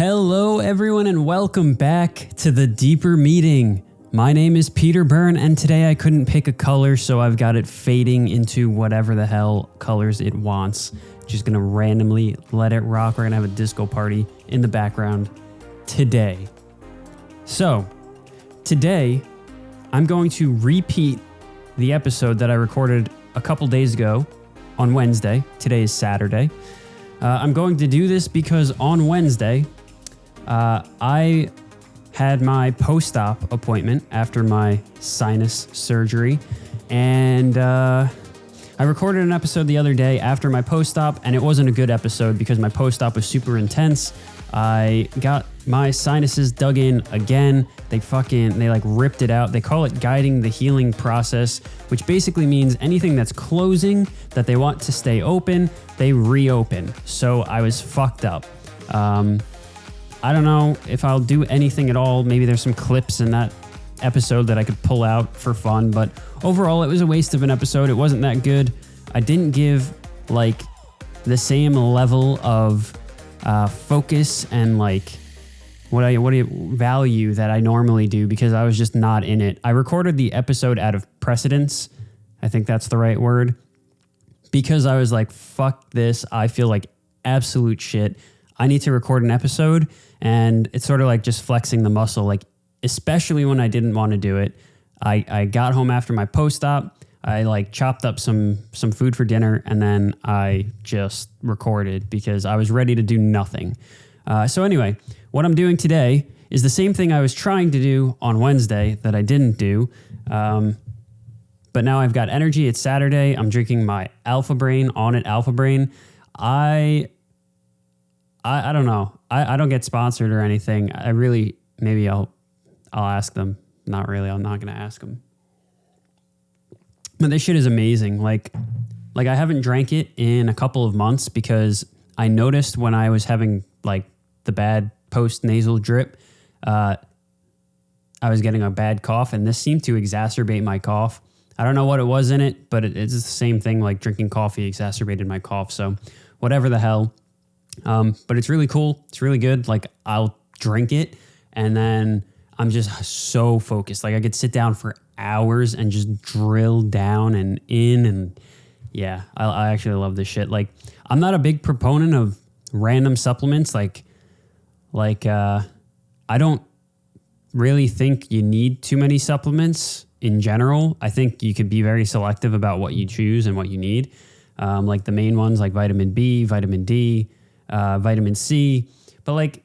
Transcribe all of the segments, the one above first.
Hello, everyone, and welcome back to the Deeper Meeting. My name is Peter Byrne, and today I couldn't pick a color, so I've got it fading into whatever the hell colors it wants. Just gonna randomly let it rock. We're gonna have a disco party in the background today. So, today, I'm going to repeat the episode that I recorded a couple days ago on Wednesday. Today is Saturday. I'm going to do this because on Wednesday, I had my post-op appointment after my sinus surgery, and I recorded an episode the other day after my post-op, and it wasn't a good episode because my post-op was super intense. I got my sinuses dug in again. They ripped it out. They call it guiding the healing process, which basically means anything that's closing that they want to stay open, they reopen. So I was fucked up. I don't know if I'll do anything at all. Maybe there's some clips in that episode that I could pull out for fun, but overall it was a waste of an episode. It wasn't that good. I didn't give the same level of focus and value that I normally do because I was just not in it. I recorded the episode out of precedence. I think that's the right word. Because I was like, fuck this. I feel like absolute shit. I need to record an episode, and it's sort of like just flexing the muscle, especially when I didn't want to do it. I got home after my post-op. I chopped up some food for dinner, and then I just recorded because I was ready to do nothing. So anyway, what I'm doing today is the same thing I was trying to do on Wednesday that I didn't do. But now I've got energy. It's Saturday. I'm drinking my Alpha Brain, Onnit Alpha Brain. I don't know. I don't get sponsored or anything. Maybe I'll ask them. Not really. I'm not going to ask them. But this shit is amazing. Like I haven't drank it in a couple of months because I noticed when I was having the bad post-nasal drip, I was getting a bad cough, and this seemed to exacerbate my cough. I don't know what it was in it, but it's the same thing, like drinking coffee exacerbated my cough. So whatever the hell. But it's really cool. It's really good. I'll drink it, and then I'm just so focused. I could sit down for hours and just drill down and in, and yeah, I actually love this shit. I'm not a big proponent of random supplements. I don't really think you need too many supplements in general. I think you could be very selective about what you choose and what you need. The main ones like vitamin B, vitamin D, vitamin C. But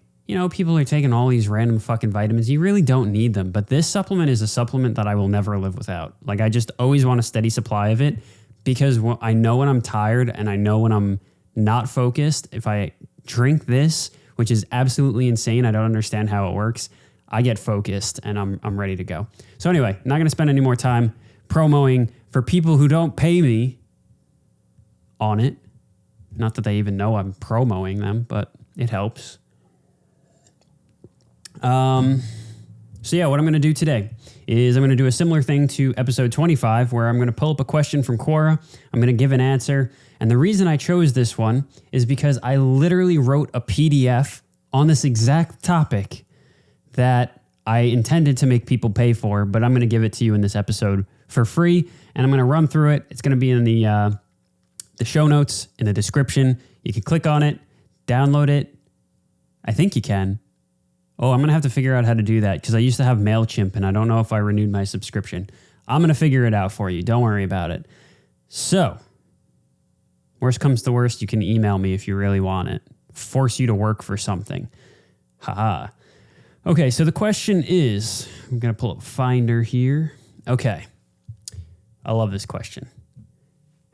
people are taking all these random fucking vitamins. You really don't need them. But this supplement is a supplement that I will never live without. I just always want a steady supply of it because I know when I'm tired and I know when I'm not focused. If I drink this, which is absolutely insane, I don't understand how it works, I get focused and I'm ready to go. So anyway, not going to spend any more time promoting for people who don't pay me on it. Not that they even know I'm promoting them, but it helps. So yeah, what I'm going to do today is I'm going to do a similar thing to episode 25, where I'm going to pull up a question from Quora. I'm going to give an answer. And the reason I chose this one is because I literally wrote a PDF on this exact topic that I intended to make people pay for, but I'm going to give it to you in this episode for free, and I'm going to run through it. It's going to be in the show notes, in the description. You can click on it, download it. I think you can. Oh, I'm going to have to figure out how to do that because I used to have MailChimp, and I don't know if I renewed my subscription. I'm going to figure it out for you. Don't worry about it. So, worst comes to worst, you can email me if you really want it. Force you to work for something. Haha. Okay, so the question is, I'm going to pull up Finder here. Okay. I love this question.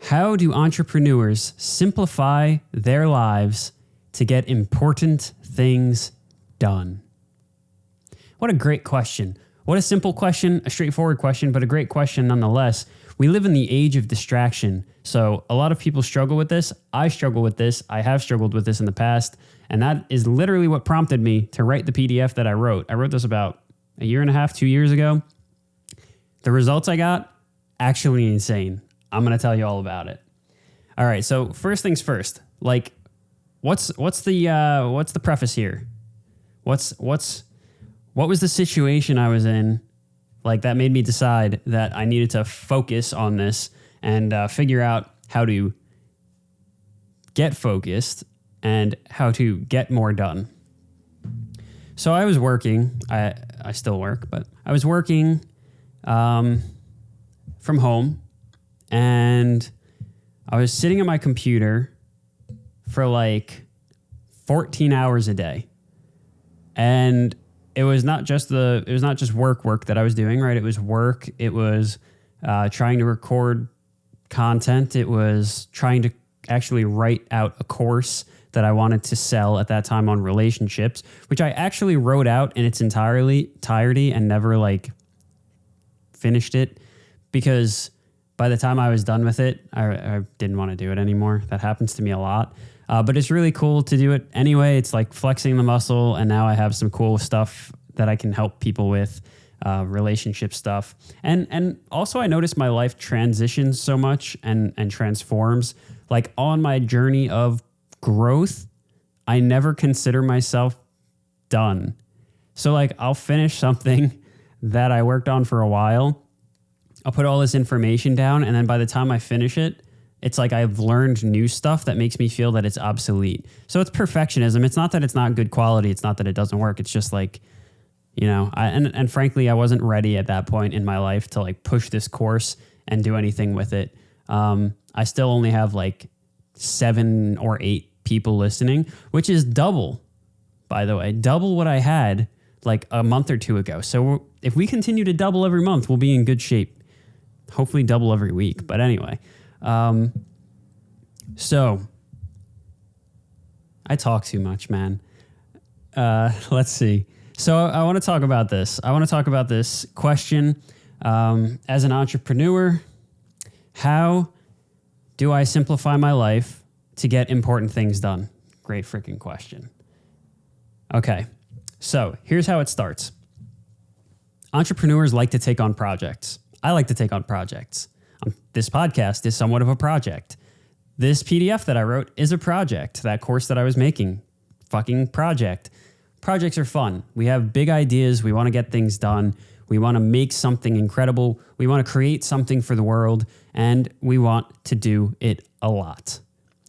How do entrepreneurs simplify their lives to get important things done? What a great question. What a simple question, a straightforward question, but a great question nonetheless. We live in the age of distraction. So a lot of people struggle with this. I struggle with this. I have struggled with this in the past. And that is literally what prompted me to write the PDF that I wrote. I wrote this about a year and a half, 2 years ago. The results I got, actually insane. I'm going to tell you all about it. All right. So first things first, what's the preface here? What was the situation I was in? Like that made me decide that I needed to focus on this and figure out how to get focused and how to get more done. So I was working. I still work, but I was working from home, and I was sitting at my computer for like 14 hours a day. And it was not just work that I was doing, right? It was work. It was trying to record content. It was trying to actually write out a course that I wanted to sell at that time on relationships, which I actually wrote out in its entirety and never like finished it, because by the time I was done with it, I didn't want to do it anymore. That happens to me a lot. But it's really cool to do it anyway. It's like flexing the muscle, and now I have some cool stuff that I can help people with, relationship stuff. And also I noticed my life transitions so much and transforms. Like on my journey of growth, I never consider myself done. So like I'll finish something that I worked on for a while. I'll put all this information down, and then by the time I finish it, it's like I've learned new stuff that makes me feel that it's obsolete. So it's perfectionism. It's not that it's not good quality. It's not that it doesn't work. It's just like, you know, and frankly, I wasn't ready at that point in my life to like push this course and do anything with it. I still only have like 7 or 8 people listening, which is double, by the way, double what I had like a month or 2 ago. So if we continue to double every month, we'll be in good shape. Hopefully double every week. But anyway, so I talk too much, man. Let's see. So I want to talk about this. I want to talk about this question. As an entrepreneur, how do I simplify my life to get important things done? Great freaking question. Okay. So here's how it starts. Entrepreneurs like to take on projects. I like to take on projects. This podcast is somewhat of a project. This PDF that I wrote is a project. That course that I was making, fucking project. Projects are fun. We have big ideas. We want to get things done. We want to make something incredible. We want to create something for the world, and we want to do it a lot.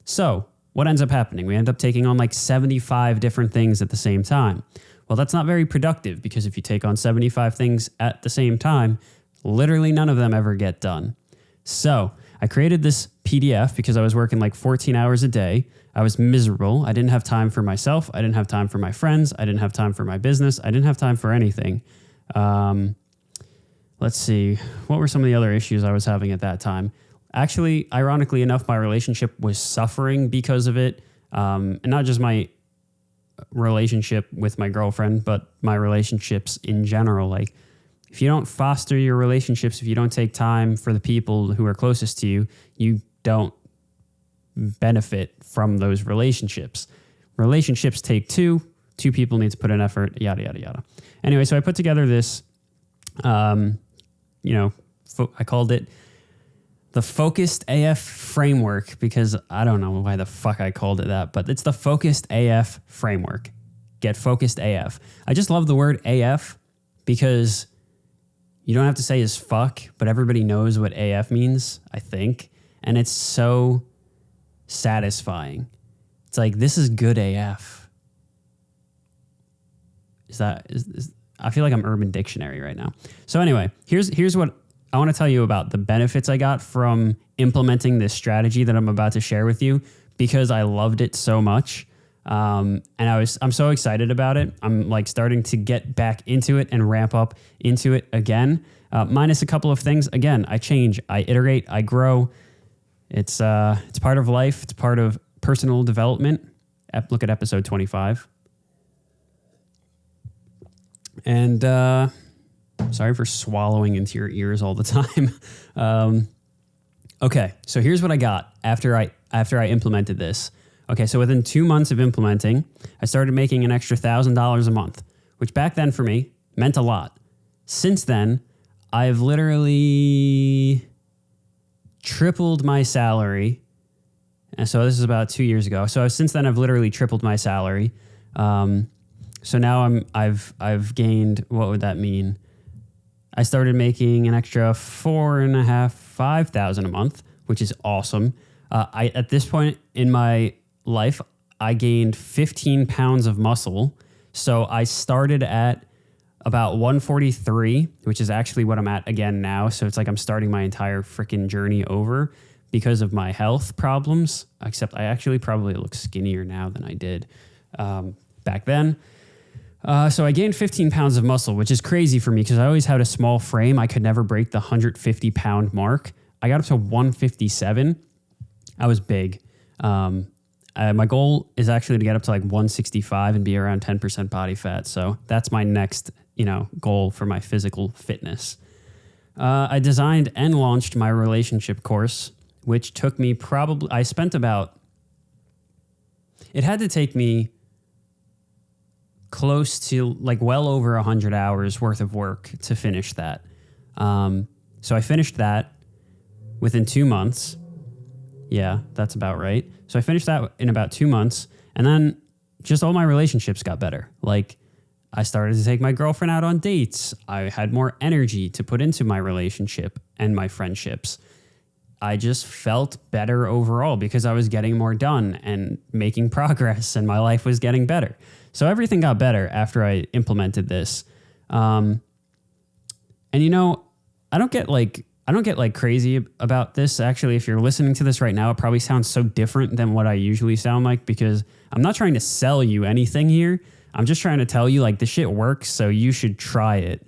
So what ends up happening? We end up taking on like 75 different things at the same time. Well, that's not very productive, because if you take on 75 things at the same time, literally none of them ever get done. So I created this PDF because I was working like 14 hours a day. I was miserable. I didn't have time for myself. I didn't have time for my friends. I didn't have time for my business. I didn't have time for anything. Let's see. What were some of the other issues I was having at that time? Actually, ironically enough, my relationship was suffering because of it. And not just my relationship with my girlfriend, but my relationships in general. Like, if you don't foster your relationships, if you don't take time for the people who are closest to you, you don't benefit from those relationships. Relationships take two. 2 people need to put in effort, yada, yada, yada. Anyway, so I put together this, I called it the Focused AF Framework, because I don't know why the fuck I called it that, but it's the Focused AF Framework. Get focused AF. I just love the word AF because you don't have to say as fuck, but everybody knows what AF means, I think. And it's so satisfying. It's like, this is good AF. I feel like I'm Urban Dictionary right now. So anyway, here's what I want to tell you about the benefits I got from implementing this strategy that I'm about to share with you, because I loved it so much. And I'm so excited about it. I'm like starting to get back into it and ramp up into it again. Minus a couple of things. Again, I change, I iterate, I grow. It's part of life. It's part of personal development. Look at episode 25. And sorry for swallowing into your ears all the time. Okay, so here's what I got after I implemented this. Okay, so within 2 months of implementing, I started making an extra $1,000 a month, which back then for me meant a lot. Since then, I've literally tripled my salary. And so this is about 2 years ago. So since then, I've literally tripled my salary. So now I've gained, what would that mean? I started making an extra 5,000 a month, which is awesome. At this point in my life, I gained 15 pounds of muscle. So I started at about 143, which is actually what I'm at again now. So it's like I'm starting my entire freaking journey over because of my health problems, except I actually probably look skinnier now than I did back then. So I gained 15 pounds of muscle, which is crazy for me because I always had a small frame. I could never break the 150 pound mark. I got up to 157. I was big. My goal is actually to get up to like 165 and be around 10% body fat. So that's my next, goal for my physical fitness. I designed and launched my relationship course, which took me it had to take me close to like well over 100 hours worth of work to finish that. So I finished that within 2 months. Yeah, that's about right. So I finished that in about 2 months, and then just all my relationships got better. Like I started to take my girlfriend out on dates. I had more energy to put into my relationship and my friendships. I just felt better overall because I was getting more done and making progress, and my life was getting better. So everything got better after I implemented this. And I don't get like crazy about this. Actually, if you're listening to this right now, it probably sounds so different than what I usually sound like because I'm not trying to sell you anything here. I'm just trying to tell you like the shit works, so you should try it.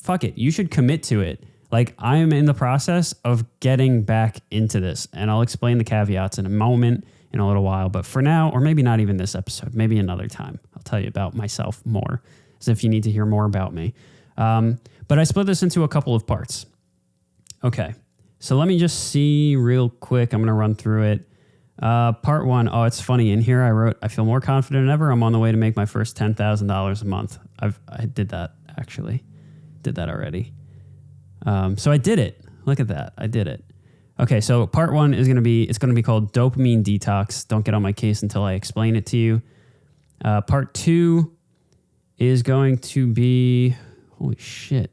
Fuck it. You should commit to it. Like I am in the process of getting back into this, and I'll explain the caveats in a moment, in a little while. But for now, or maybe not even this episode, maybe another time, I'll tell you about myself more, as if you need to hear more about me. But I split this into a couple of parts. Okay, so let me just see real quick. I'm going to run through it. Part one. Oh, it's funny. In here I wrote, I feel more confident than ever. I'm on the way to make my first $10,000 a month. I did that, actually. Did that already. So I did it. Look at that. I did it. Okay, so part one is going to be called dopamine detox. Don't get on my case until I explain it to you. Part two is going to be, holy shit,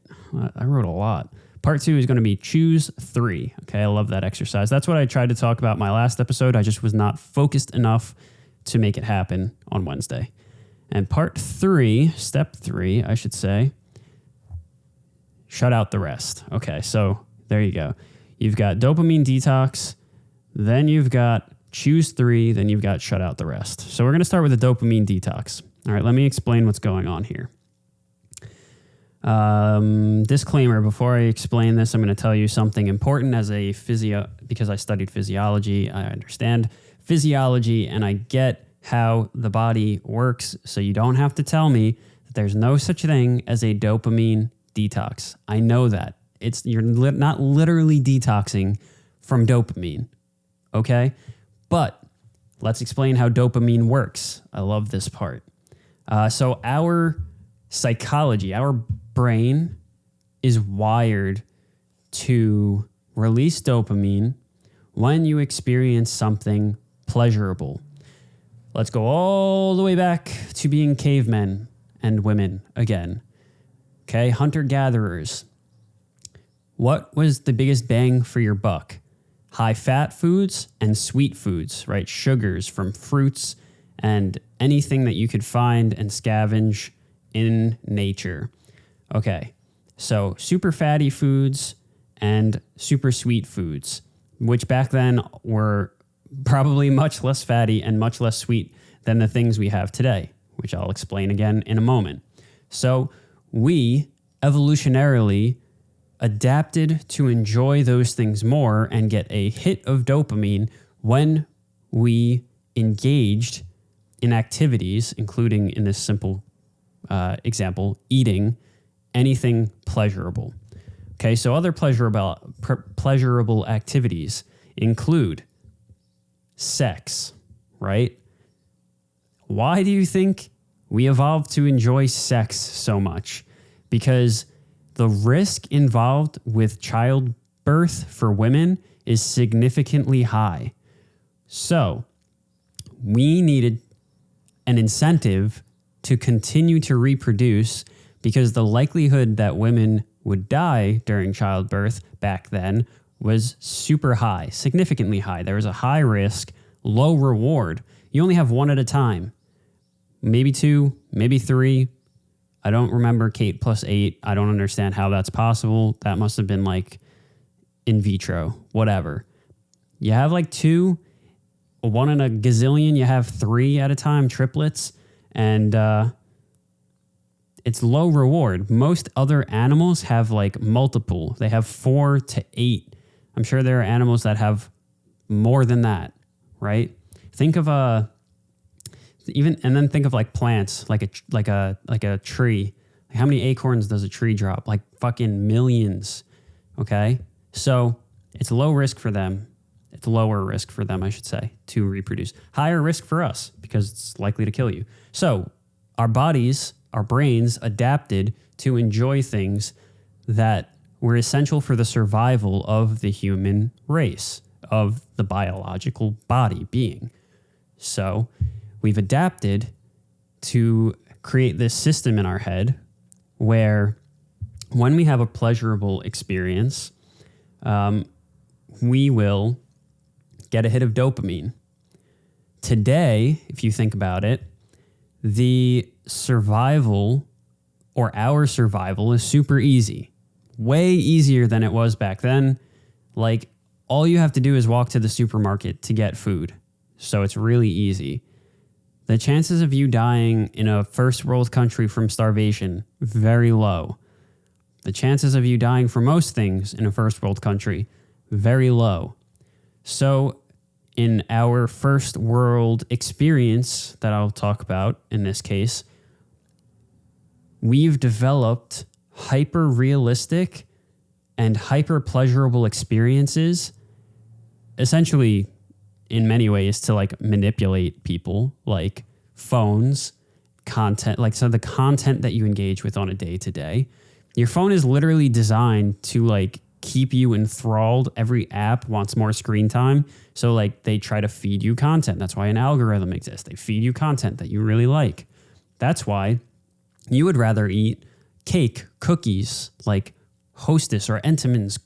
I wrote a lot. Part two is going to be choose three. Okay, I love that exercise. That's what I tried to talk about in my last episode. I just was not focused enough to make it happen on Wednesday. And part three, step three, I should say, shut out the rest. Okay, so there you go. You've got dopamine detox, then you've got choose three, then you've got shut out the rest. So we're going to start with the dopamine detox. All right, let me explain what's going on here. Disclaimer, before I explain this, I'm going to tell you something important as a because I studied physiology. I understand physiology and I get how the body works. So you don't have to tell me that there's no such thing as a dopamine detox. I know that. You're not literally detoxing from dopamine, okay? But let's explain how dopamine works. I love this part. So our psychology, our brain is wired to release dopamine when you experience something pleasurable. Let's go all the way back to being cavemen and women again. Okay, hunter-gatherers. What was the biggest bang for your buck? High-fat foods and sweet foods, right? Sugars from fruits and anything that you could find and scavenge in nature. Okay, so super fatty foods and super sweet foods, which back then were probably much less fatty and much less sweet than the things we have today, which I'll explain again in a moment. So we evolutionarily adapted to enjoy those things more and get a hit of dopamine when we engaged in activities, including in this simple example, eating anything pleasurable. Okay, so other pleasurable activities include sex, right? Why do you think we evolved to enjoy sex so much? Because the risk involved with childbirth for women is significantly high. So we needed an incentive to continue to reproduce, because the likelihood that women would die during childbirth back then was super high, significantly high. There was a high risk, low reward. You only have one at a time, maybe two, maybe three. I don't remember Kate plus 8. I don't understand how that's possible. That must have been like in vitro, whatever. You have like two, one in a gazillion. You have three at a time, triplets, and it's low reward. Most other animals have like multiple. They have 4 to 8. I'm sure there are animals that have more than that, right? Think of then think of like plants, like a tree. Like how many acorns does a tree drop? Like fucking millions. Okay, so it's low risk for them. It's lower risk for them, I should say, to reproduce. Higher risk for us because it's likely to kill you. So our bodies, our brains adapted to enjoy things that were essential for the survival of the human race, of the biological body being. So we've adapted to create this system in our head where when we have a pleasurable experience, we will get a hit of dopamine. Today, if you think about it, the survival or our survival is super easy, way easier than it was back then. Like all you have to do is walk to the supermarket to get food. So it's really easy. The chances of you dying in a first world country from starvation, very low. The chances of you dying from most things in a first world country, very low. So in our first world experience that I'll talk about in this case, we've developed hyper realistic and hyper pleasurable experiences, essentially in many ways to like manipulate people, like phones, content, like so the content that you engage with on a day to day. Your phone is literally designed to like keep you enthralled. Every app wants more screen time. So like they try to feed you content. That's why an algorithm exists. They feed you content that you really like. That's why you would rather eat cake, cookies, like Hostess or Entenmann's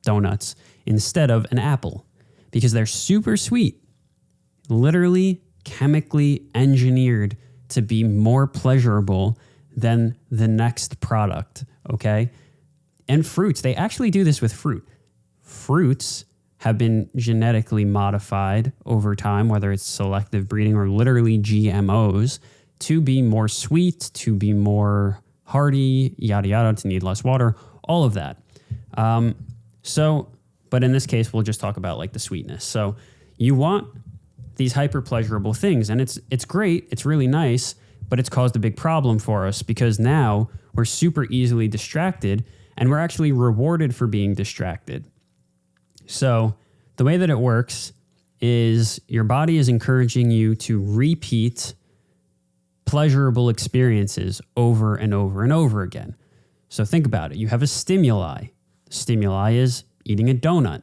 donuts instead of an apple, because they're super sweet, literally chemically engineered to be more pleasurable than the next product, okay? And fruits, they actually do this with fruit. Fruits have been genetically modified over time, whether it's selective breeding or literally GMOs, to be more sweet, to be more hardy, yada, yada, to need less water, all of that. But in this case, we'll just talk about like the sweetness. So you want these hyper pleasurable things, and it's great, it's really nice, but it's caused a big problem for us because now we're super easily distracted and we're actually rewarded for being distracted. So the way that it works is your body is encouraging you to repeat pleasurable experiences over and over and over again. So think about it. You have a stimuli. The stimuli is eating a donut.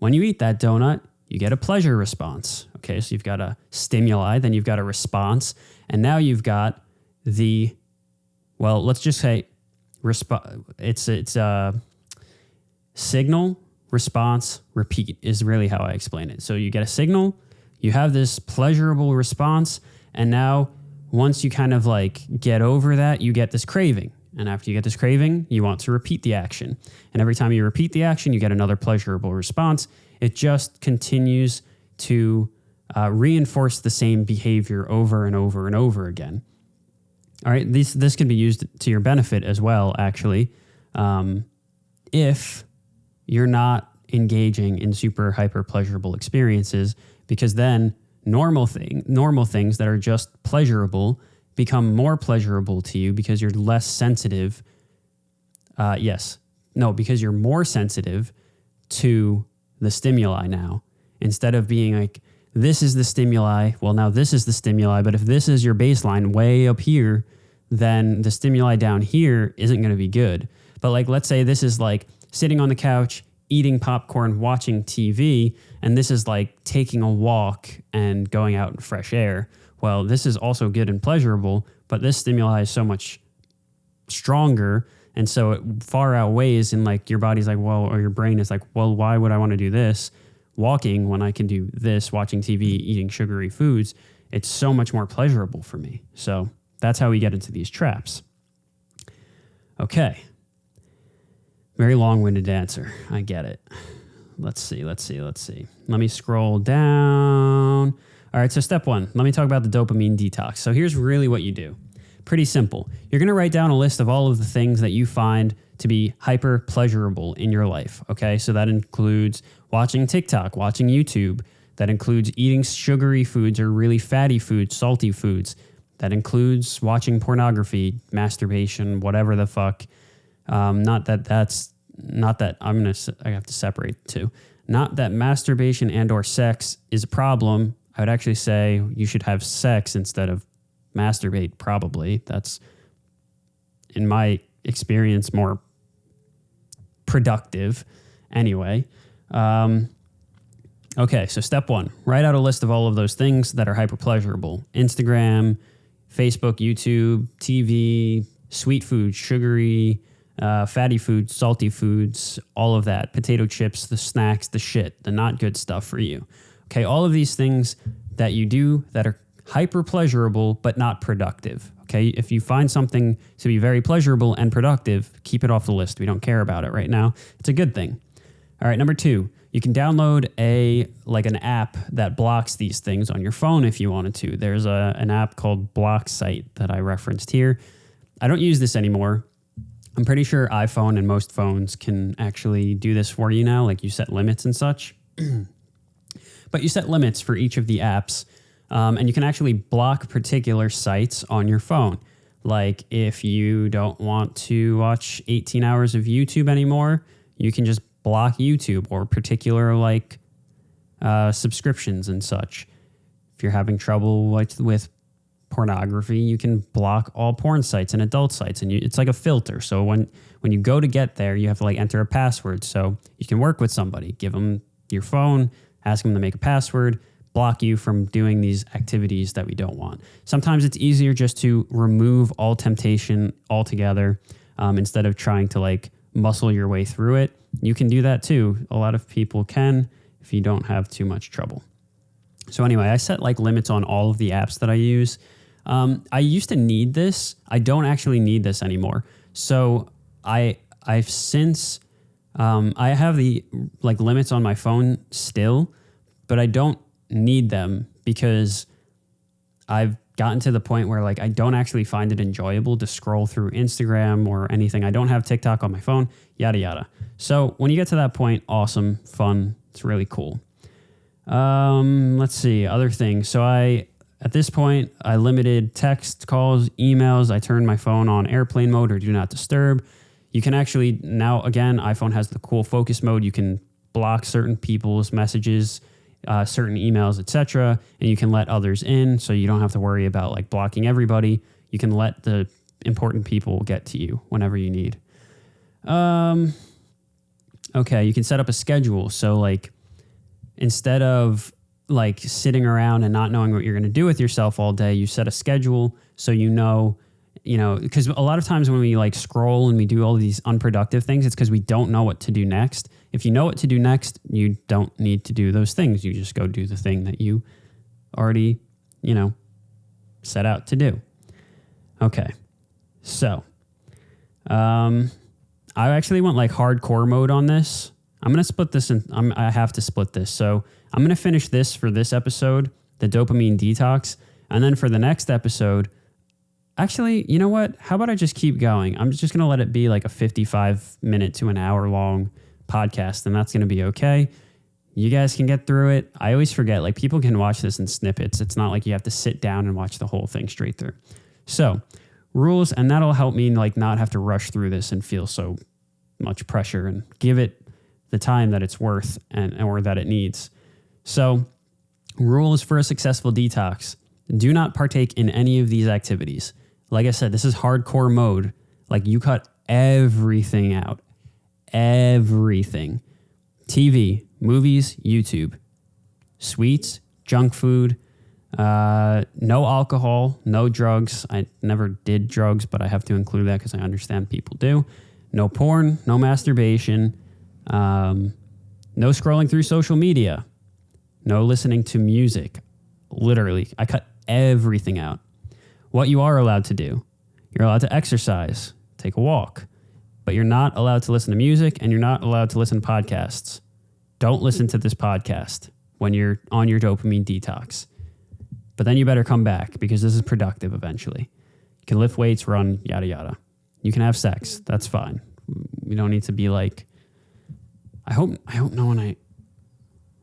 When you eat that donut, you get a pleasure response. Okay, so you've got a stimuli, then you've got a response, and now you've got let's just say it's a signal, response, repeat is really how I explain it. So you get a signal, you have this pleasurable response, and now once you kind of like get over that, you get this craving. And after you get this craving, you want to repeat the action. And every time you repeat the action, you get another pleasurable response. It just continues to reinforce the same behavior over and over and over again. All right, this can be used to your benefit as well, actually, if you're not engaging in super hyper pleasurable experiences, because then normal things that are just pleasurable become more pleasurable to you because you're less sensitive. Because you're more sensitive to the stimuli now. Instead of being like, this is the stimuli, well, now this is the stimuli, but if this is your baseline way up here, then the stimuli down here isn't going to be good. But like, let's say this is like sitting on the couch, eating popcorn, watching TV, and this is like taking a walk and going out in fresh air. well, this is also good and pleasurable, but this stimuli is so much stronger. And so it far outweighs, and like your body's like, well, or your brain is like, well, why would I want to do this walking when I can do this, watching TV, eating sugary foods? It's so much more pleasurable for me. So that's how we get into these traps. Okay. Very long-winded answer. I get it. Let's see. Let me scroll down. All right, so step 1, let me talk about the dopamine detox. So here's really what you do. Pretty simple. You're going to write down a list of all of the things that you find to be hyper pleasurable in your life. Okay, so that includes watching TikTok, watching YouTube. That includes eating sugary foods or really fatty foods, salty foods. That includes watching pornography, masturbation, whatever the fuck. I have to separate the two. Not that masturbation and or sex is a problem. I would actually say you should have sex instead of masturbate, probably. That's, in my experience, more productive. Anyway. Okay, so step 1, write out a list of all of those things that are hyper pleasurable. Instagram, Facebook, YouTube, TV, sweet foods, sugary, fatty foods, salty foods, all of that. Potato chips, the snacks, the shit, the not good stuff for you. Okay, all of these things that you do that are hyper pleasurable but not productive. Okay, if you find something to be very pleasurable and productive, keep it off the list. We don't care about it right now. It's a good thing. All right, number 2, you can download an app that blocks these things on your phone if you wanted to. There's an app called BlockSite that I referenced here. I don't use this anymore. I'm pretty sure iPhone and most phones can actually do this for you now, like you set limits and such. But you set limits for each of the apps, and you can actually block particular sites on your phone. Like if you don't want to watch 18 hours of YouTube anymore, you can just block YouTube or particular subscriptions and such. If you're having trouble with pornography, you can block all porn sites and adult sites, and it's like a filter. So when you go to get there, you have to enter a password. So you can work with somebody, give them your phone, ask them to make a password, block you from doing these activities that we don't want. Sometimes it's easier just to remove all temptation altogether instead of trying to muscle your way through it. You can do that too. A lot of people can if you don't have too much trouble. So anyway, I set limits on all of the apps that I use. I used to need this. I don't actually need this anymore. So I have the limits on my phone still, but I don't need them because I've gotten to the point where I don't actually find it enjoyable to scroll through Instagram or anything. I don't have TikTok on my phone, yada, yada. So when you get to that point, awesome, fun, it's really cool. Let's see, other things. So at this point, I limited text calls, emails. I turned my phone on airplane mode or do not disturb. You can actually now, again, iPhone has the cool focus mode. You can block certain people's messages, certain emails, etc., and you can let others in, so you don't have to worry about blocking everybody. You can let the important people get to you whenever you need. Okay, you can set up a schedule. So instead of sitting around and not knowing what you're going to do with yourself all day, you set a schedule so you know, because a lot of times when we scroll and we do all of these unproductive things, it's because we don't know what to do next. If you know what to do next, you don't need to do those things. You just go do the thing that you already, set out to do. Okay. So, I actually went hardcore mode on this. I'm going to split this I have to split this. So I'm going to finish this for this episode, the dopamine detox. And then for the next episode, actually, you know what? How about I just keep going? I'm just going to let it be a 55-minute to an hour long podcast, and that's going to be okay. You guys can get through it. I always forget, people can watch this in snippets. It's not like you have to sit down and watch the whole thing straight through. So rules, and that'll help me not have to rush through this and feel so much pressure and give it the time that it's worth or that it needs. So rules for a successful detox: do not partake in any of these activities. Like I said, this is hardcore mode. You cut everything out. Everything. TV, movies, YouTube, sweets, junk food, No alcohol, no drugs. I never did drugs, but I have to include that because I understand people do. No porn, no masturbation, no scrolling through social media, no listening to music. Literally, I cut everything out. What you are allowed to do, you're allowed to exercise, take a walk, but you're not allowed to listen to music and you're not allowed to listen to podcasts. Don't listen to this podcast when you're on your dopamine detox. But then you better come back because this is productive eventually. You can lift weights, run, yada, yada. You can have sex. That's fine. We don't need to be like, I hope no one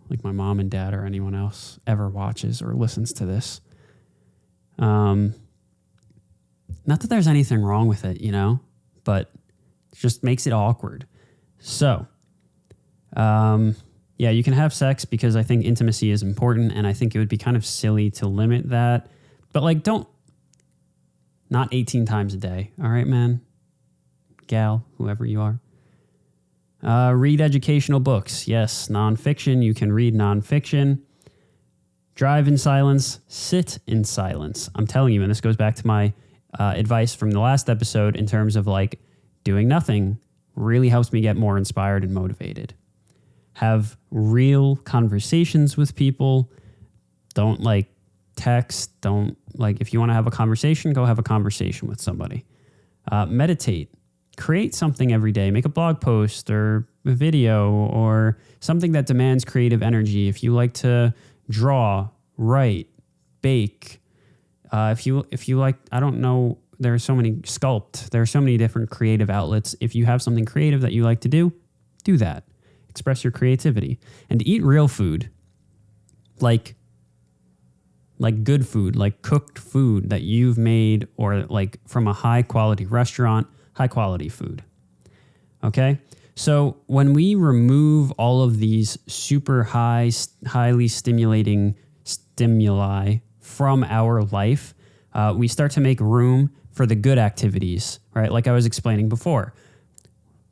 like my mom and dad or anyone else ever watches or listens to this. Not that there's anything wrong with it, but it just makes it awkward. So, yeah, you can have sex because I think intimacy is important, and I think it would be kind of silly to limit that. But not 18 times a day. All right, man, gal, whoever you are. Read educational books. Yes, nonfiction. You can read nonfiction. Drive in silence. Sit in silence. I'm telling you, and this goes back to my advice from the last episode in terms of doing nothing really helps me get more inspired and motivated. Have real conversations with people. Don't text. Don't if you want to have a conversation, go have a conversation with somebody. Meditate. Create something every day. Make a blog post or a video or something that demands creative energy. If you like to draw, write, bake, if you like, I don't know, there are so many sculpt. There are so many different creative outlets. If you have something creative that you like to do that. Express your creativity and eat real food, like good food, like cooked food that you've made or from a high quality restaurant, high quality food. Okay. So when we remove all of these super highly stimulating stimuli from our life, we start to make room for the good activities, right? Like I was explaining before.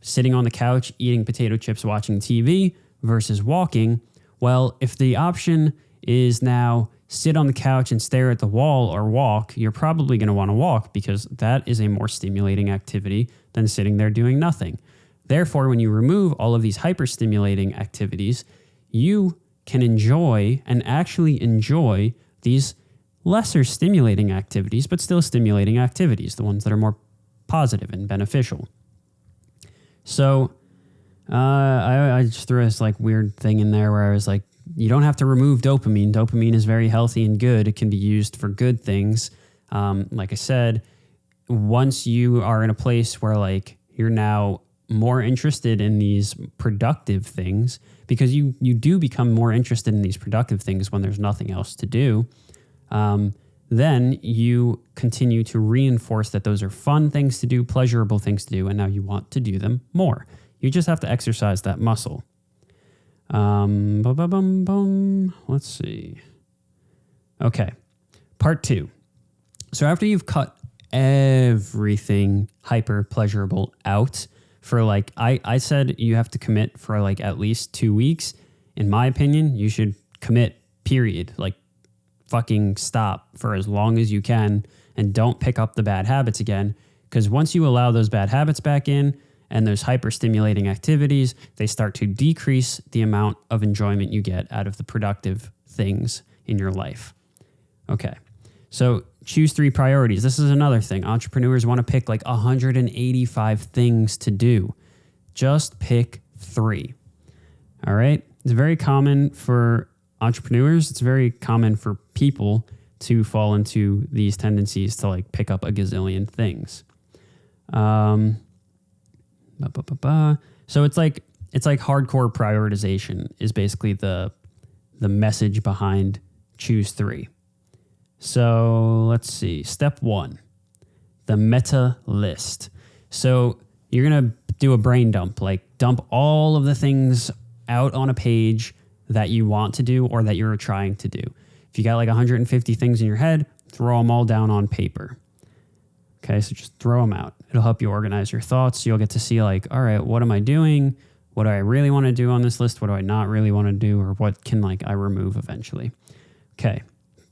Sitting on the couch, eating potato chips, watching TV versus walking. Well, if the option is now sit on the couch and stare at the wall or walk, you're probably going to want to walk because that is a more stimulating activity than sitting there doing nothing. Therefore, when you remove all of these hyper-stimulating activities, you can enjoy and actually enjoy these lesser stimulating activities, but still stimulating activities, the ones that are more positive and beneficial. So I just threw this weird thing in there where I was like, you don't have to remove dopamine. Dopamine is very healthy and good. It can be used for good things. Like I said, once you are in a place where you're now more interested in these productive things, because you do become more interested in these productive things when there's nothing else to do, then you continue to reinforce that those are fun things to do, pleasurable things to do, and now you want to do them more. You just have to exercise that muscle. Let's see. Okay, part 2. So after you've cut everything hyper pleasurable out for I said you have to commit for at least 2 weeks. In my opinion, you should commit, period. Fucking stop for as long as you can and don't pick up the bad habits again. Because once you allow those bad habits back in and those hyper-stimulating activities, they start to decrease the amount of enjoyment you get out of the productive things in your life. Okay, so choose 3 priorities. This is another thing. Entrepreneurs want to pick 185 things to do. Just pick 3. All right? It's very common for entrepreneurs. It's very common for people to fall into these tendencies to pick up a gazillion things. So it's hardcore prioritization is basically the message behind choose 3. So let's see. Step 1, the meta list. So you're going to do a brain dump, dump all of the things out on a page that you want to do or that you're trying to do. If you got 150 things in your head, throw them all down on paper. Okay, so just throw them out. It'll help you organize your thoughts. You'll get to see all right, what am I doing? What do I really want to do on this list? What do I not really want to do? Or what can I remove eventually? Okay,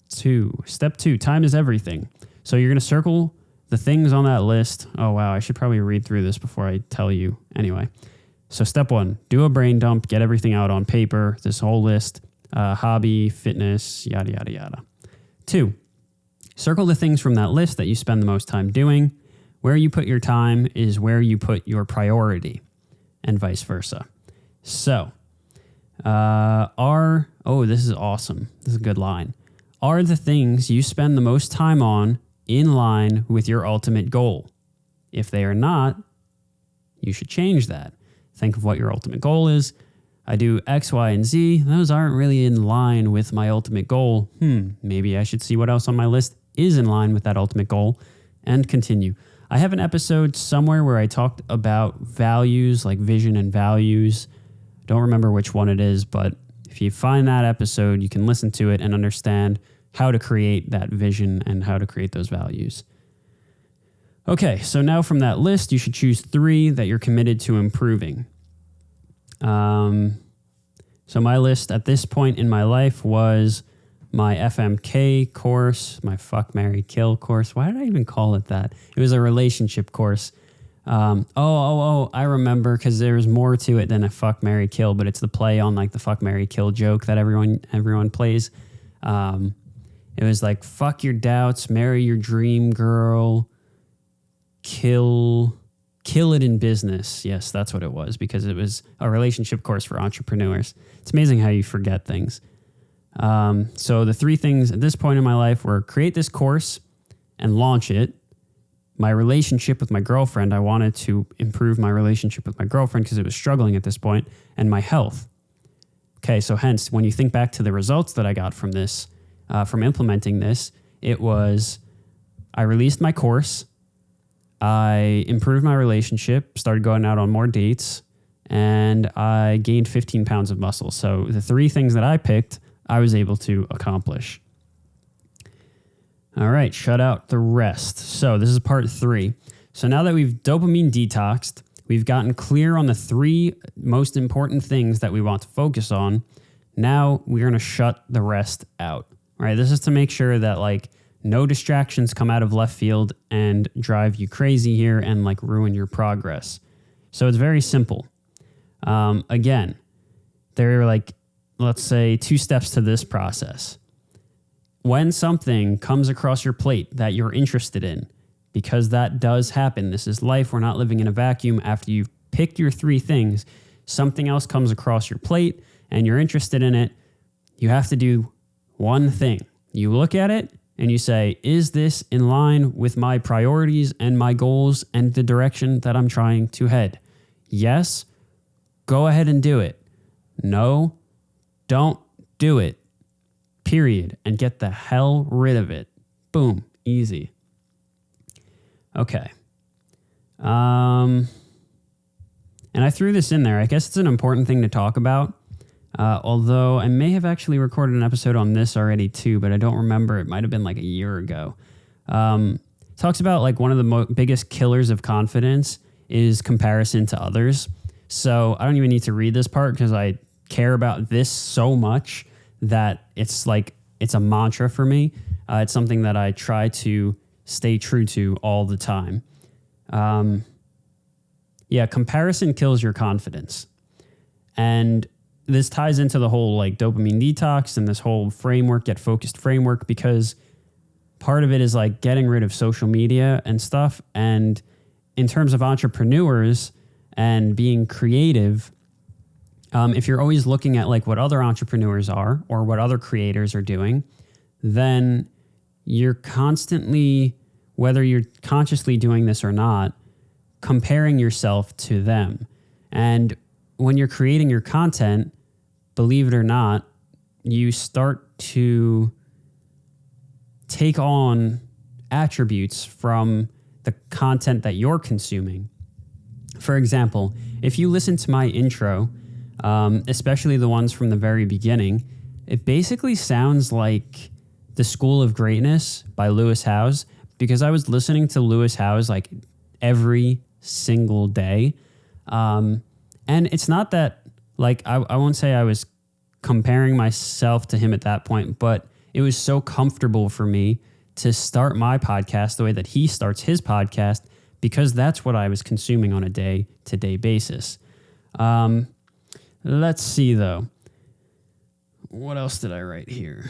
Step two, time is everything. So you're going to circle the things on that list. Oh, wow. I should probably read through this before I tell you. Anyway, so step one, do a brain dump, get everything out on paper, this whole list, hobby, fitness, yada, yada, yada. 2, circle the things from that list that you spend the most time doing. Where you put your time is where you put your priority, and vice versa. So, this is awesome. This is a good line. Are the things you spend the most time on in line with your ultimate goal? If they are not, you should change that. Think of what your ultimate goal is. I do X, Y, and Z. Those aren't really in line with my ultimate goal. Maybe I should see what else on my list is in line with that ultimate goal and continue. I have an episode somewhere where I talked about values, like vision and values. Don't remember which one it is, but if you find that episode, you can listen to it and understand how to create that vision and how to create those values. Okay, so now from that list, you should choose 3 that you're committed to improving. So my list at this point in my life was my FMK course, my Fuck, Marry, Kill course. Why did I even call it that? It was a relationship course. I remember, because there's more to it than a Fuck, Marry, Kill, but it's the play on like the Fuck, Marry, Kill joke that everyone plays. It was like, fuck your doubts, marry your dream girl, kill it in business. Yes, that's what it was, because it was a relationship course for entrepreneurs. It's amazing how you forget things. So the 3 things at this point in my life were create this course and launch it. My relationship with my girlfriend, I wanted to improve my relationship with my girlfriend because it was struggling at this point, and my health. Okay, so hence, when you think back to the results that I got from this, from implementing this, it was I released my course, I improved my relationship, started going out on more dates, and I gained 15 pounds of muscle. So the 3 things that I picked, I was able to accomplish. All right, shut out the rest. So this is part 3. So now that we've dopamine detoxed, we've gotten clear on the 3 most important things that we want to focus on. Now we're going to shut the rest out. All right, this is to make sure that like no distractions come out of left field and drive you crazy here and like ruin your progress. So it's very simple. Again, there are like, let's say 2 steps to this process. When something comes across your plate that you're interested in, because that does happen. This is life. We're not living in a vacuum. After you've picked your 3 things, something else comes across your plate and you're interested in it. You have to do one thing. You look at it and you say, is this in line with my priorities and my goals and the direction that I'm trying to head? Yes, go ahead and do it. No, don't do it. Period. And get the hell rid of it. Boom. Easy. Okay. And I threw this in there. I guess it's an important thing to talk about. Although I may have actually recorded an episode on this already too, but I don't remember. It might have been like a year ago. Talks about like one of the biggest killers of confidence is comparison to others. So I don't even need to read this part because I care about this so much that it's a mantra for me. It's something that I try to stay true to all the time. Comparison kills your confidence. And this ties into the whole like dopamine detox and this whole framework, get focused framework, because part of it is like getting rid of social media and stuff. And in terms of entrepreneurs and being creative, if you're always looking at like what other entrepreneurs are or what other creators are doing, then you're constantly, whether you're consciously doing this or not, comparing yourself to them. And when you're creating your content, believe it or not, you start to take on attributes from the content that you're consuming. For example, if you listen to my intro, especially the ones from the very beginning, it basically sounds like The School of Greatness by Lewis Howes, because I was listening to Lewis Howes like every single day. And it's not that, like, I won't say I was comparing myself to him at that point, but it was so comfortable for me to start my podcast the way that he starts his podcast, because that's what I was consuming on a day-to-day basis. Let's see, though. What else did I write here?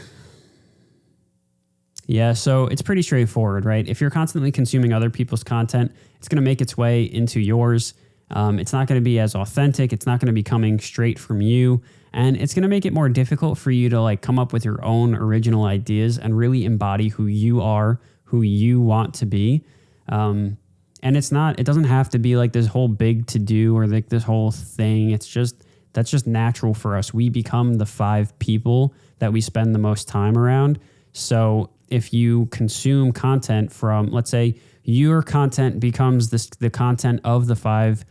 Yeah, so it's pretty straightforward, right? If you're constantly consuming other people's content, it's going to make its way into yours. It's not going to be as authentic. It's not going to be coming straight from you. And it's going to make it more difficult for you to like come up with your own original ideas and really embody who you are, who you want to be. And it doesn't have to be like this whole big to do or like this whole thing. That's just natural for us. We become the 5 people that we spend the most time around. So if you consume content from, let's say your content becomes the content of the 5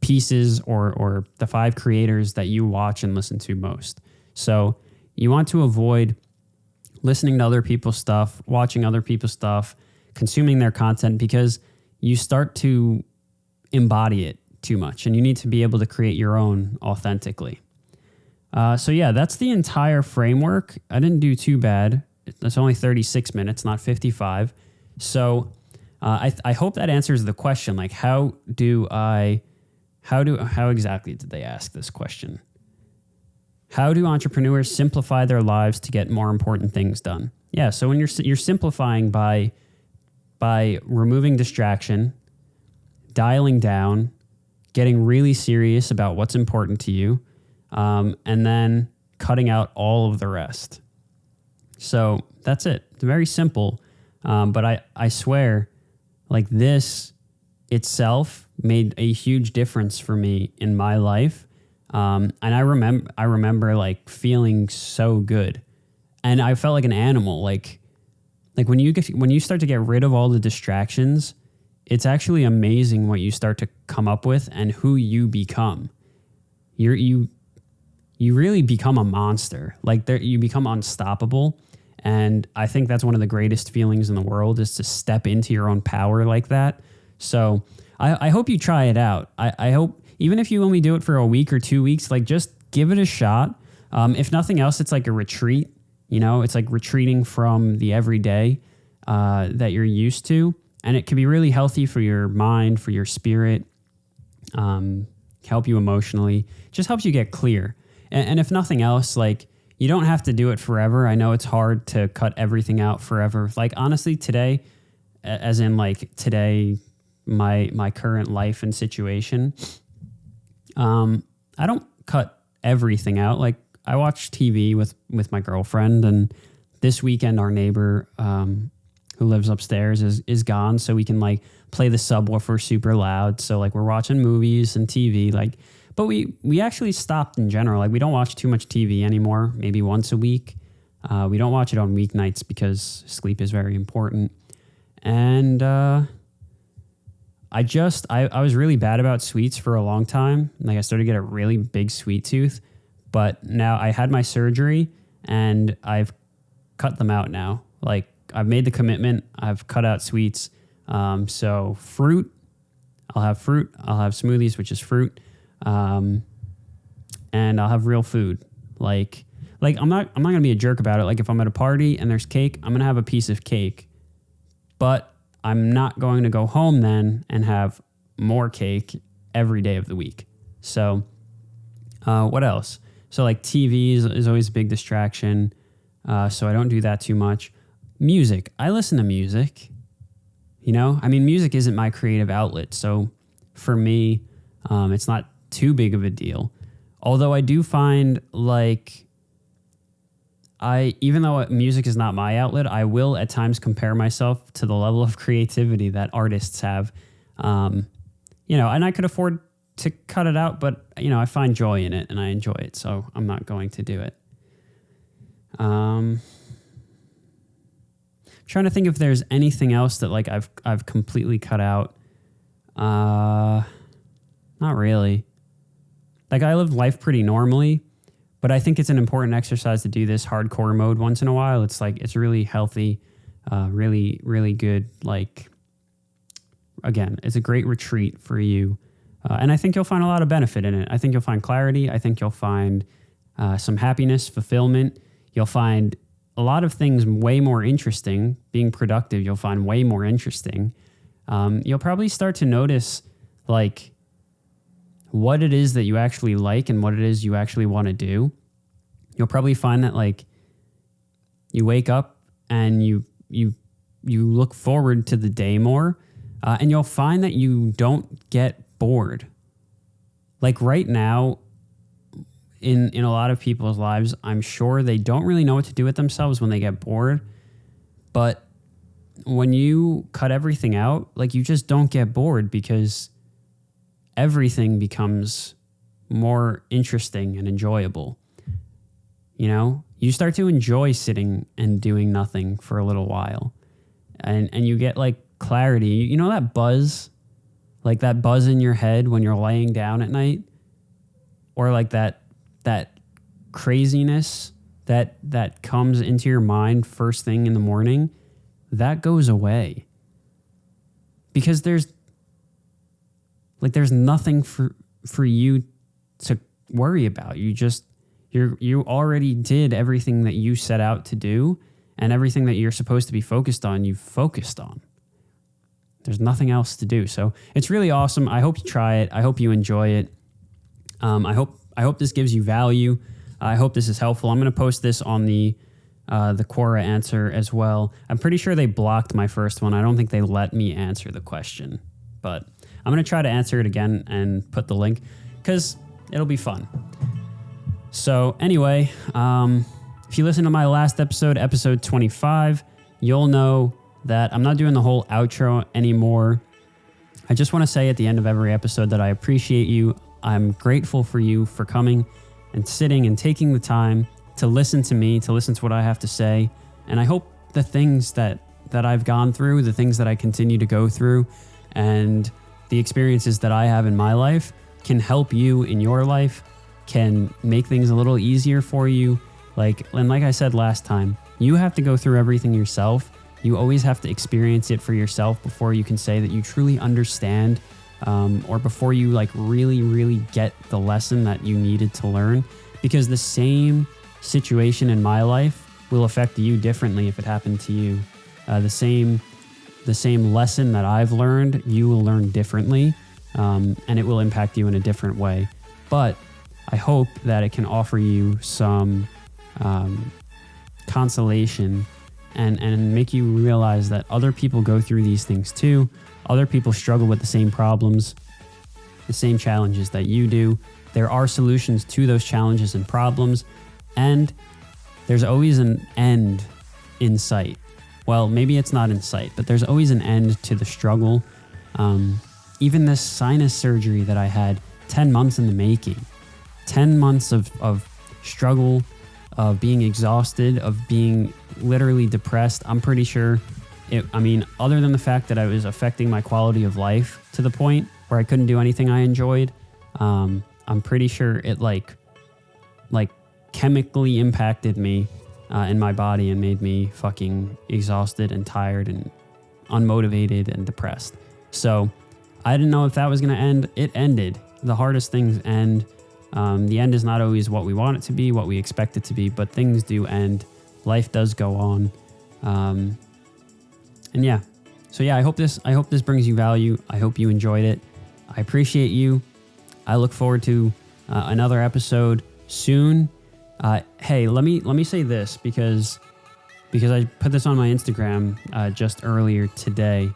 pieces or the 5 creators that you watch and listen to most. So you want to avoid listening to other people's stuff, watching other people's stuff, consuming their content, because you start to embody it too much and you need to be able to create your own authentically. So yeah, that's the entire framework. I didn't do too bad. It's only 36 minutes, not 55. So I hope that answers the question. Like, how exactly did they ask this question? How do entrepreneurs simplify their lives to get more important things done? Yeah, so when you're simplifying by removing distraction, dialing down, getting really serious about what's important to you, and then cutting out all of the rest. So that's it. It's very simple, but I swear, like, this itself made a huge difference for me in my life. And I remember like feeling so good, and I felt like an animal. Like when you start to get rid of all the distractions, it's actually amazing what you start to come up with and who you become. You really become a monster. Like you become unstoppable. And I think that's one of the greatest feelings in the world, is to step into your own power like that. So I hope you try it out. I hope, even if you only do it for a week or 2 weeks, like just give it a shot. If nothing else, it's like a retreat. It's like retreating from the everyday that you're used to. And it can be really healthy for your mind, for your spirit, help you emotionally, just helps you get clear. And if nothing else, like, you don't have to do it forever. I know it's hard to cut everything out forever. Like, honestly, today, as in like today, my current life and situation, I don't cut everything out. Like, I watch TV with my girlfriend, and this weekend our neighbor who lives upstairs is gone, so we can like play the subwoofer super loud. So like we're watching movies and TV, like, but we actually stopped in general. Like, we don't watch too much TV anymore, maybe once a week. We don't watch it on weeknights because sleep is very important. And I was really bad about sweets for a long time. Like, I started to get a really big sweet tooth, but now I had my surgery and I've cut them out now. Like, I've made the commitment. I've cut out sweets. So fruit, I'll have smoothies, which is fruit. And I'll have real food. Like I'm not going to be a jerk about it. Like, if I'm at a party and there's cake, I'm going to have a piece of cake, but I'm not going to go home then and have more cake every day of the week. So, what else? So like TV is always a big distraction. So I don't do that too much. Music. I listen to music, I mean, music isn't my creative outlet. So for me, it's not too big of a deal. Although I do find, like, even though music is not my outlet, I will at times compare myself to the level of creativity that artists have. And I could afford to cut it out, but I find joy in it and I enjoy it, so I'm not going to do it. Trying to think if there's anything else that like I've completely cut out. Not really. Like, I live life pretty normally, but I think it's an important exercise to do this hardcore mode once in a while. It's like, it's really healthy, really, really good. Like, again, it's a great retreat for you. And I think you'll find a lot of benefit in it. I think you'll find clarity. I think you'll find some happiness, fulfillment. You'll find a lot of things way more interesting. Being productive, you'll find way more interesting. You'll probably start to notice like what it is that you actually like and what it is you actually want to do. You'll probably find that like you wake up and you look forward to the day more, and you'll find that you don't get bored. Like right now, in a lot of people's lives, I'm sure they don't really know what to do with themselves when they get bored. But when you cut everything out, like you just don't get bored because everything becomes more interesting and enjoyable. You know, you start to enjoy sitting and doing nothing for a little while, and you get like clarity. You know that buzz, like that buzz in your head when you're laying down at night, or like that craziness that comes into your mind first thing in the morning, that goes away because there's nothing for you to worry about. You already did everything that you set out to do, and everything that you're supposed to be focused on, you've focused on. There's nothing else to do. So it's really awesome. I hope you try it. I hope you enjoy it. I hope this gives you value. I hope this is helpful. I'm going to post this on the Quora answer as well. I'm pretty sure they blocked my first one. I don't think they let me answer the question, but I'm going to try to answer it again and put the link because it'll be fun. So anyway, if you listen to my last episode 25, you'll know that I'm not doing the whole outro anymore. I just want to say at the end of every episode that I appreciate you. I'm grateful for you for coming and sitting and taking the time to listen to me, to listen to what I have to say. And I hope the things that I've gone through, the things that I continue to go through, and the experiences that I have in my life can help you in your life, can make things a little easier for you. Like I said last time, you have to go through everything yourself. You always have to experience it for yourself before you can say that you truly understand, or before you like really, really get the lesson that you needed to learn. Because the same situation in my life will affect you differently if it happened to you. The same lesson that I've learned, you will learn differently, and it will impact you in a different way. But I hope that it can offer you some consolation and make you realize that other people go through these things too. Other people struggle with the same problems, the same challenges that you do. There are solutions to those challenges and problems, and there's always an end in sight. Well, maybe it's not in sight, but there's always an end to the struggle. Even this sinus surgery that I had, 10 months in the making, 10 months of struggle, of being exhausted, of being literally depressed. I'm pretty sure other than the fact that I was affecting my quality of life to the point where I couldn't do anything I enjoyed, I'm pretty sure it like chemically impacted me in my body and made me fucking exhausted and tired and unmotivated and depressed. So I didn't know if that was going to end. It ended. The hardest things end. The end is not always what we want it to be, what we expect it to be, but things do end. Life does go on. And yeah. So yeah, I hope this brings you value. I hope you enjoyed it. I appreciate you. I look forward to another episode soon. Hey, let me say this because I put this on my Instagram just earlier today.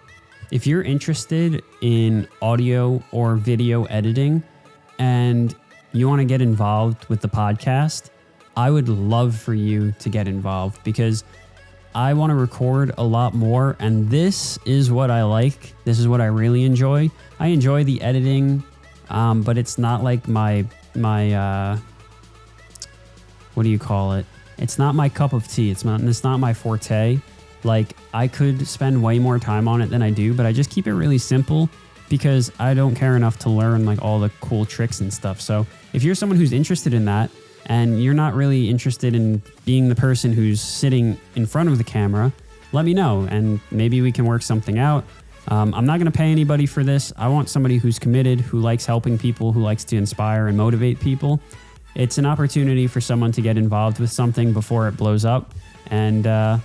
If you're interested in audio or video editing and you want to get involved with the podcast, I would love for you to get involved because I want to record a lot more, and this is what I like. This is what I really enjoy. I enjoy the editing, but it's not like my what do you call it? It's not my cup of tea. It's not my forte. Like, I could spend way more time on it than I do, but I just keep it really simple because I don't care enough to learn like all the cool tricks and stuff. So if you're someone who's interested in that and you're not really interested in being the person who's sitting in front of the camera, let me know and maybe we can work something out. I'm not going to pay anybody for this. I want somebody who's committed, who likes helping people, who likes to inspire and motivate people. It's an opportunity for someone to get involved with something before it blows up. and,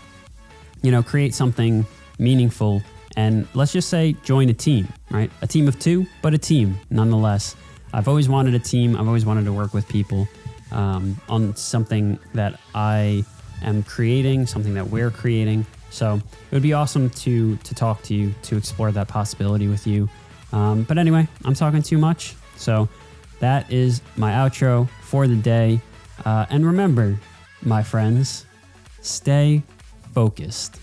create something meaningful. And let's just say join a team, right? A team of two, but a team nonetheless. I've always wanted a team. I've always wanted to work with people on something that I am creating, something that we're creating. So it would be awesome to talk to you, to explore that possibility with you. But anyway, I'm talking too much. So that is my outro for the day. And remember, my friends, stay focused.